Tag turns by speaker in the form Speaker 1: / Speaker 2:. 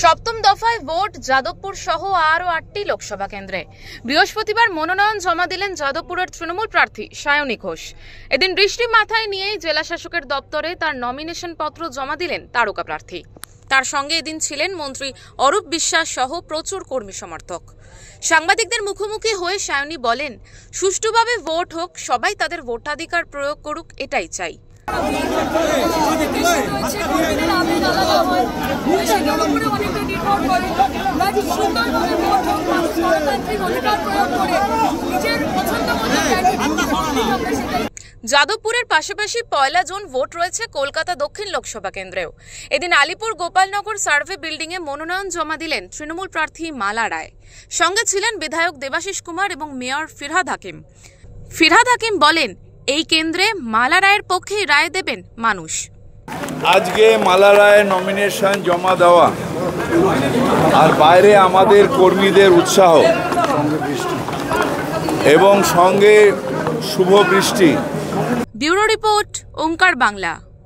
Speaker 1: সপ্তম দফায় ভোট যাদবপুর সহ আরও ৮টি লোকসভা কেন্দ্রে। বৃহস্পতিবার মনোনয়ন জমা দিলেন যাদবপুরের তৃণমূল প্রার্থী সায়নী ঘোষ। এদিন বৃষ্টি মাথায় নিয়েই জেলা শাসকের দপ্তরে তার নমিনেশন পত্র জমা দিলেন তারকা প্রার্থী। তার সঙ্গে এদিন ছিলেন মন্ত্রী অরূপ বিশ্বাস সহ প্রচুর কর্মী সমর্থক। সাংবাদিকদের মুখোমুখি হয়ে সায়নী বলেন, সুষ্ঠুভাবে ভোট হোক, সবাই তাদের ভোটাধিকার প্রয়োগ করুক, এটাই চাই। যাদবপুরের পাশাপাশি 1 জুন ভোট রয়েছে কলকাতা দক্ষিণ লোকসভা কেন্দ্রেও। এদিন আলিপুর গোপালনগর সার্ভে বিল্ডিংয়ে মনোনয়ন জমা দিলেন তৃণমূল প্রার্থী মালা রায়। সঙ্গে ছিলেন বিধায়ক দেবাশিস কুমার এবং মেয়র ফিরহাদ হাকিম। ফিরহাদ হাকিম বলেন, এই কেন্দ্রে মালা রায়ের পক্ষেই রায় দেবেন মানুষ।
Speaker 2: আজকে মালা রায়ের নমিনেশন জমা দেওয়া আর বাইরে আমাদের কর্মীদের উৎসাহ এবং সঙ্গে শুভ বৃষ্টি।
Speaker 1: ব্যুরো রিপোর্ট, ওঙ্কার বাংলা।